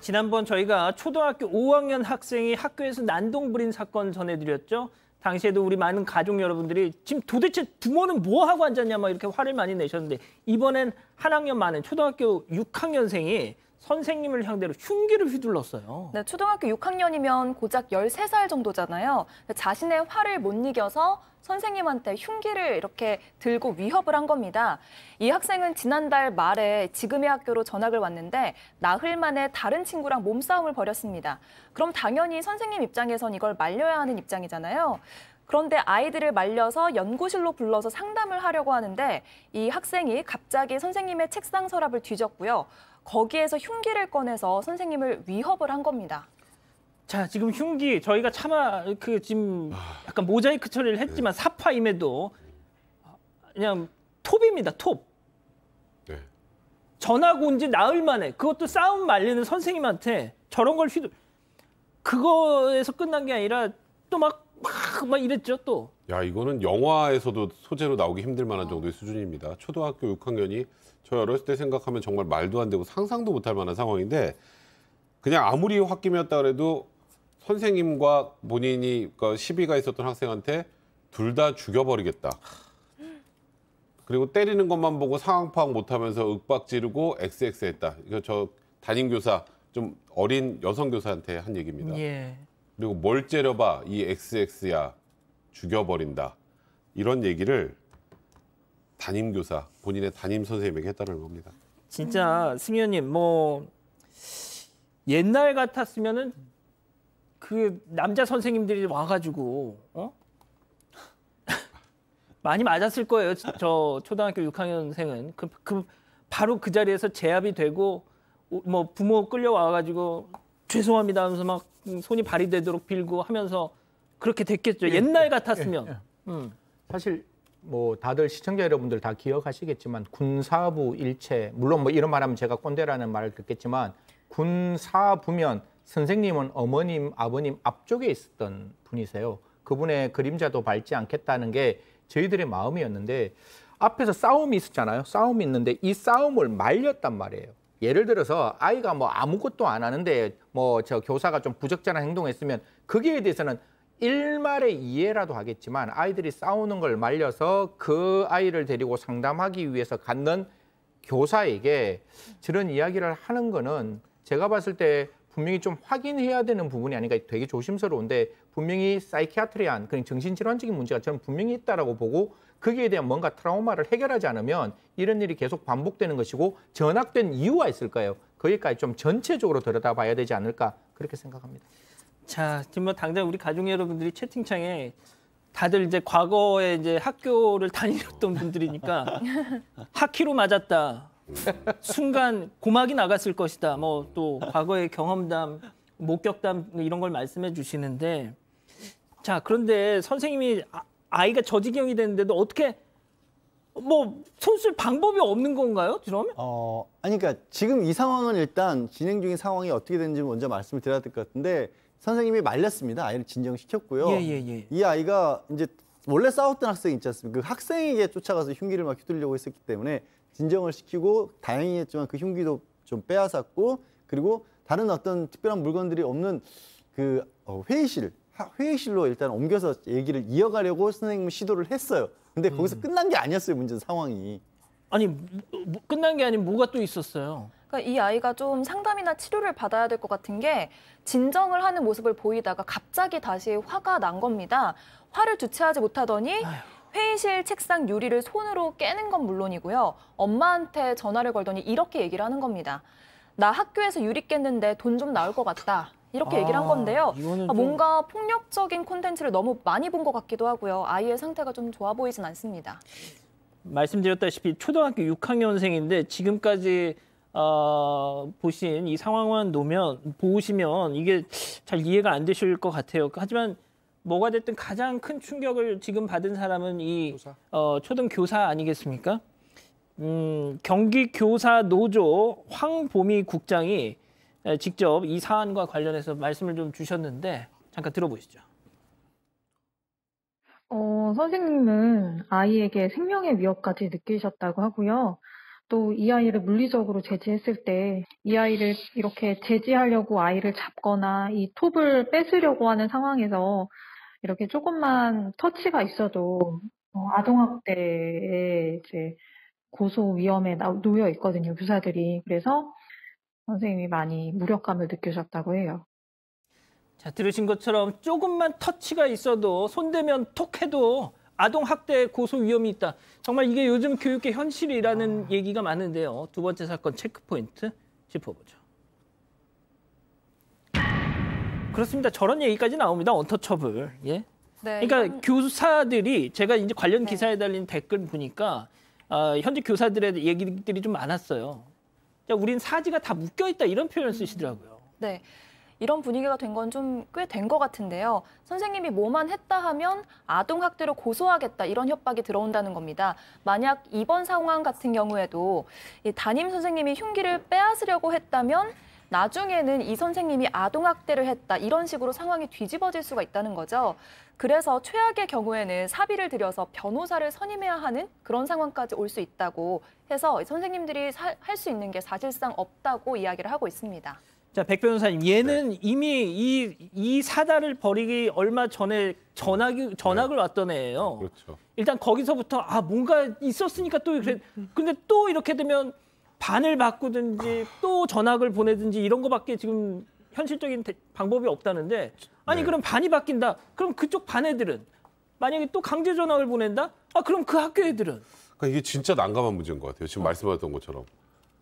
지난번 저희가 초등학교 5학년 학생이 학교에서 난동 부린 사건 전해드렸죠. 당시에도 우리 많은 가족 여러분들이 지금 도대체 부모는 뭐 하고 앉았냐 막 이렇게 화를 많이 내셨는데 이번엔 한 학년 많은 초등학교 6학년생이 선생님을 상대로 흉기를 휘둘렀어요. 네, 초등학교 6학년이면 고작 13살 정도잖아요. 자신의 화를 못 이겨서 선생님한테 흉기를 이렇게 들고 위협을 한 겁니다. 이 학생은 지난달 말에 지금의 학교로 전학을 왔는데 나흘 만에 다른 친구랑 몸싸움을 벌였습니다. 그럼 당연히 선생님 입장에선 이걸 말려야 하는 입장이잖아요. 그런데 아이들을 말려서 연구실로 불러서 상담을 하려고 하는데 이 학생이 갑자기 선생님의 책상 서랍을 뒤졌고요. 거기에서 흉기를 꺼내서 선생님을 위협을 한 겁니다. 자, 지금 흉기 저희가 차마 지금 약간 모자이크 처리를 했지만 사파임에도 그냥 톱입니다, 톱. 네. 전학 온 지 나흘 만에 그것도 싸움 말리는 선생님한테 저런 걸 그거에서 끝난 게 아니라 또 막 이랬죠, 또. 야, 이거는 영화에서도 소재로 나오기 힘들 만한 정도의 수준입니다. 초등학교 6학년이 저 어렸을 때 생각하면 정말 말도 안 되고 상상도 못할 만한 상황인데 그냥 아무리 홧김이었다 그래도 선생님과 본인이 시비가 있었던 학생한테 둘 다 죽여버리겠다. 그리고 때리는 것만 보고 상황 파악 못하면서 윽박 지르고 XX했다. 이거 저 담임교사, 좀 어린 여성 교사한테 한 얘기입니다. 예. 그리고 뭘 째려봐, 이 XX야, 죽여버린다. 이런 얘기를 담임교사, 본인의 담임 선생님에게 했다는 겁니다. 진짜 승희 의원님, 옛날 같았으면은 그 남자 선생님들이 와가지고 많이 맞았을 거예요. 저 초등학교 6학년생은 바로 그 자리에서 제압이 되고 부모 끌려와가지고 죄송합니다 하면서 막 손이 발휘되도록 빌고 하면서 그렇게 됐겠죠. 옛날 같았으면. 사실 다들 시청자 여러분들 다 기억하시겠지만 군사부 일체, 물론 이런 말하면 제가 꼰대라는 말을 듣겠지만 군사부면 선생님은 어머님, 아버님 앞쪽에 있었던 분이세요. 그분의 그림자도 밟지 않겠다는 게 저희들의 마음이었는데 앞에서 싸움이 있었잖아요. 싸움이 있는데 이 싸움을 말렸단 말이에요. 예를 들어서 아이가 아무것도 안 하는데 저 교사가 좀 부적절한 행동했으면 거기에 대해서는 일말의 이해라도 하겠지만 아이들이 싸우는 걸 말려서 그 아이를 데리고 상담하기 위해서 갖는 교사에게 저런 이야기를 하는 거는 제가 봤을 때 분명히 좀 확인해야 되는 부분이 아닌가, 되게 조심스러운데 분명히 사이키아트리안, 그런 정신질환적인 문제가 저는 분명히 있다라고 보고 거기에 대한 뭔가 트라우마를 해결하지 않으면 이런 일이 계속 반복되는 것이고 전학된 이유가 있을까요? 거기까지 좀 전체적으로 들여다봐야 되지 않을까 그렇게 생각합니다. 자, 지금 당장 우리 가족 여러분들이 채팅창에 다들 이제 과거에 이제 학교를 다니셨던 분들이니까 하키로 맞았다. 순간 고막이 나갔을 것이다. 또 과거의 경험담, 목격담 이런 걸 말씀해 주시는데 자, 그런데 선생님이 아이가 저지경이 됐는데도 어떻게 손 쓸 방법이 없는 건가요? 그러면? 아니 그러니까 지금 이 상황은 일단 진행 중인 상황이 어떻게 되는지 먼저 말씀을 드려야 될 것 같은데 선생님이 말렸습니다. 아이를 진정시켰고요. 예. 이 아이가 이제 원래 싸웠던 학생이 있지 않습니까? 그 학생에게 쫓아가서 흉기를 막 휘두르려고 했었기 때문에 진정을 시키고 다행히 했지만 그 흉기도 좀 빼앗았고 그리고 다른 어떤 특별한 물건들이 없는 그 회의실로 일단 옮겨서 얘기를 이어가려고 선생님은 시도를 했어요. 근데 거기서 끝난 게 아니었어요, 문제 상황이. 아니, 끝난 게 아니면 뭐가 또 있었어요? 그러니까 이 아이가 좀 상담이나 치료를 받아야 될 것 같은 게 진정을 하는 모습을 보이다가 갑자기 다시 화가 난 겁니다. 화를 주체하지 못하더니 회의실 책상 유리를 손으로 깨는 건 물론이고요. 엄마한테 전화를 걸더니 이렇게 얘기를 하는 겁니다. 나 학교에서 유리 깼는데 돈 좀 나올 것 같다. 이렇게 얘기를 한 건데요. 뭔가 폭력적인 콘텐츠를 너무 많이 본 것 같기도 하고요. 아이의 상태가 좀 좋아 보이진 않습니다. 말씀드렸다시피 초등학교 6학년생인데 지금까지 보신 이 상황만 보시면 이게 잘 이해가 안 되실 것 같아요. 하지만 뭐가 됐든 가장 큰 충격을 지금 받은 사람은 이 초등교사 아니겠습니까? 경기교사노조 황보미 국장이 직접 이 사안과 관련해서 말씀을 좀 주셨는데 잠깐 들어보시죠. 선생님은 아이에게 생명의 위협까지 느끼셨다고 하고요. 또 이 아이를 물리적으로 제지했을 때 이 아이를 이렇게 제지하려고 아이를 잡거나 이 톱을 뺏으려고 하는 상황에서 이렇게 조금만 터치가 있어도 아동학대의 이제 고소 위험에 놓여 있거든요, 교사들이. 그래서 선생님이 많이 무력감을 느끼셨다고 해요. 자, 들으신 것처럼 조금만 터치가 있어도 손대면 톡 해도 아동학대 고소 위험이 있다. 정말 이게 요즘 교육의 현실이라는 얘기가 많은데요. 두 번째 사건 체크포인트 짚어보죠. 그렇습니다. 저런 얘기까지 나옵니다. 언터처블. 예. 네, 그러니까 교사들이 제가 이제 관련 네. 기사에 달린 댓글 보니까 현재 교사들의 얘기들이 좀 많았어요. 자, 우린 사지가 다 묶여 있다 이런 표현을 쓰시더라고요. 네. 이런 분위기가 된 건 좀 꽤 된 것 같은데요. 선생님이 뭐만 했다 하면 아동학대로 고소하겠다 이런 협박이 들어온다는 겁니다. 만약 이번 상황 같은 경우에도 이 담임 선생님이 흉기를 빼앗으려고 했다면 나중에는 이 선생님이 아동학대를 했다 이런 식으로 상황이 뒤집어질 수가 있다는 거죠. 그래서 최악의 경우에는 사비를 들여서 변호사를 선임해야 하는 그런 상황까지 올 수 있다고 해서 선생님들이 할 수 있는 게 사실상 없다고 이야기를 하고 있습니다. 자, 백 변호사님, 얘는 이미 이 사달을 벌이기 얼마 전에 전학을 왔던 애예요. 그렇죠. 일단 거기서부터 뭔가 있었으니까 또 그래. 근데 또 이렇게 되면 반을 바꾸든지 또 전학을 보내든지 이런 거밖에 지금 현실적인 방법이 없다는데 아니 네. 그럼 반이 바뀐다. 그럼 그쪽 반 애들은 만약에 또 강제 전학을 보낸다? 그럼 그 학교 애들은 그러니까 이게 진짜 난감한 문제인 것 같아요. 지금 말씀하셨던 것처럼.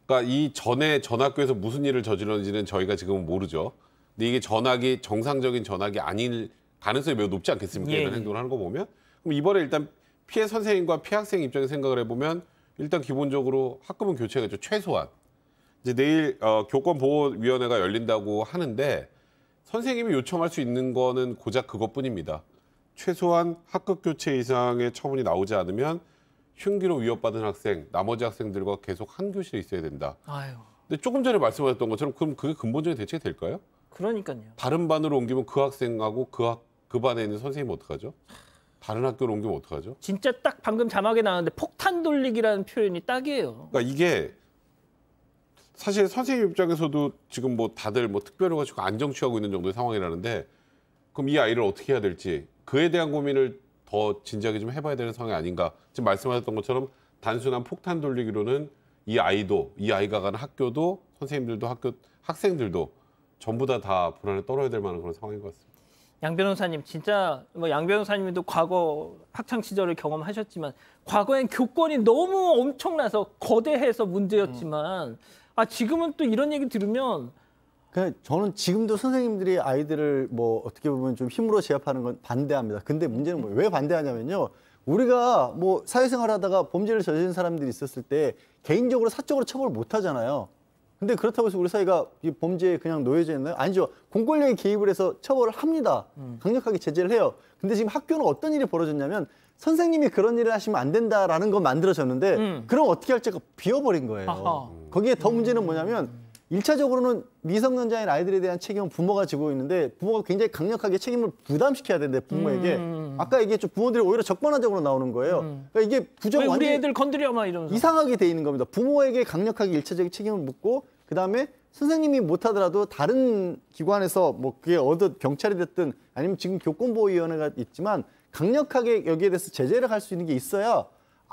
그러니까 이 전에 전학교에서 무슨 일을 저질렀는지는 저희가 지금은 모르죠. 근데 이게 전학이 정상적인 전학이 아닐 가능성이 매우 높지 않겠습니까? 이런 행동을 하는 거 보면. 그럼 이번에 일단 피해 선생님과 피해 학생 입장에서 생각을 해보면 일단 기본적으로 학급은 교체겠죠. 최소한. 이제 내일 교권보호위원회가 열린다고 하는데 선생님이 요청할 수 있는 거는 고작 그것뿐입니다. 최소한 학급 교체 이상의 처분이 나오지 않으면 흉기로 위협받은 학생, 나머지 학생들과 계속 한 교실에 있어야 된다. 아유. 근데 조금 전에 말씀하셨던 것처럼 그럼 그게 근본적인 대책이 될까요? 그러니까요. 다른 반으로 옮기면 그 학생하고 그 반에 있는 선생님은 어떡하죠? 다른 학교로 옮기면 어떡하죠? 진짜 딱 방금 자막에 나왔는데 폭탄 돌리기라는 표현이 딱이에요. 그러니까 이게 사실 선생님 입장에서도 지금 뭐 다들 뭐 특별히 가지고 안정 취하고 있는 정도의 상황이라는데 그럼 이 아이를 어떻게 해야 될지 그에 대한 고민을 더 진지하게 좀 해봐야 되는 상황이 아닌가. 지금 말씀하셨던 것처럼 단순한 폭탄 돌리기로는 이 아이가 가는 학교도 선생님들도 학생들도 전부 다 불안에 떨어야 될 만한 그런 상황인 것 같습니다. 양 변호사님 진짜 양 변호사님도 과거 학창 시절을 경험하셨지만 과거엔 교권이 너무 엄청나서 거대해서 문제였지만 지금은 또 이런 얘기 들으면 그냥 저는 지금도 선생님들이 아이들을 뭐 어떻게 보면 좀 힘으로 제압하는 건 반대합니다. 근데 문제는 뭐예요? 왜 반대하냐면요. 우리가 뭐 사회생활하다가 범죄를 저지른 사람들이 있었을 때 개인적으로 사적으로 처벌을 못 하잖아요. 근데 그렇다고 해서 우리 사회가 이 범죄에 그냥 놓여져 있나요? 아니죠. 공권력이 개입을 해서 처벌을 합니다. 강력하게 제재를 해요. 근데 지금 학교는 어떤 일이 벌어졌냐면 선생님이 그런 일을 하시면 안 된다라는 건 만들어졌는데 그럼 어떻게 할지가 비워버린 거예요. 아하. 거기에 더 문제는 뭐냐면 1차적으로는 미성년자인 아이들에 대한 책임은 부모가 지고 있는데 부모가 굉장히 강력하게 책임을 부담시켜야 되는데 부모에게 아까 얘기했죠. 부모들이 오히려 적반하장으로 나오는 거예요. 그러니까 이게 왜 우리 완전히 애들 건드려 막 이러면서 이상하게 돼 있는 겁니다. 부모에게 강력하게 1차적인 책임을 묻고 그다음에 선생님이 못하더라도 다른 기관에서 뭐 그게 경찰이 됐든 아니면 지금 교권보호위원회가 있지만 강력하게 여기에 대해서 제재를 할 수 있는 게 있어야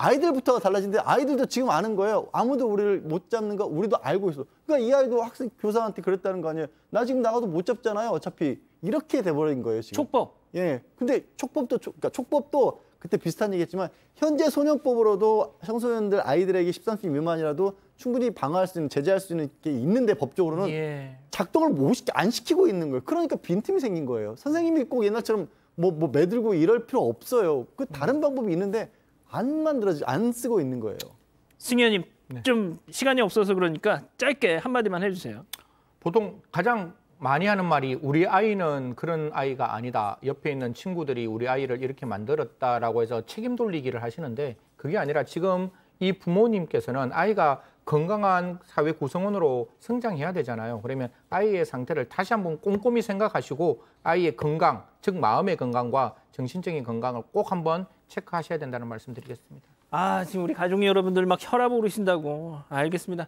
아이들부터가 달라지는데 아이들도 지금 아는 거예요. 아무도 우리를 못 잡는 거 우리도 알고 있어. 그러니까 이 아이도 학생 교사한테 그랬다는 거 아니에요. 나 지금 나가도 못 잡잖아요. 어차피 이렇게 돼버린 거예요. 지금. 촉법. 예. 근데 촉법도 그때 비슷한 얘기했지만 현재 소년법으로도 청소년들 아이들에게 13세 미만이라도 충분히 방어할 수 있는 제재할 수 있는 게 있는데 법적으로는 작동을 안 시키고 있는 거예요. 그러니까 빈틈이 생긴 거예요. 선생님이 꼭 옛날처럼 뭐 매들고 이럴 필요 없어요. 그 다른 방법이 있는데 안 쓰고 있는 거예요. 승현님 좀 시간이 없어서 그러니까 짧게 한마디만 해주세요. 보통 가장 많이 하는 말이 우리 아이는 그런 아이가 아니다. 옆에 있는 친구들이 우리 아이를 이렇게 만들었다라고 해서 책임 돌리기를 하시는데 그게 아니라 지금 이 부모님께서는 아이가 건강한 사회 구성원으로 성장해야 되잖아요. 그러면 아이의 상태를 다시 한번 꼼꼼히 생각하시고 아이의 건강, 즉 마음의 건강과 정신적인 건강을 꼭 한번 체크하셔야 된다는 말씀 드리겠습니다. 아, 지금 우리 가족 여러분들 막 혈압 오르신다고. 알겠습니다.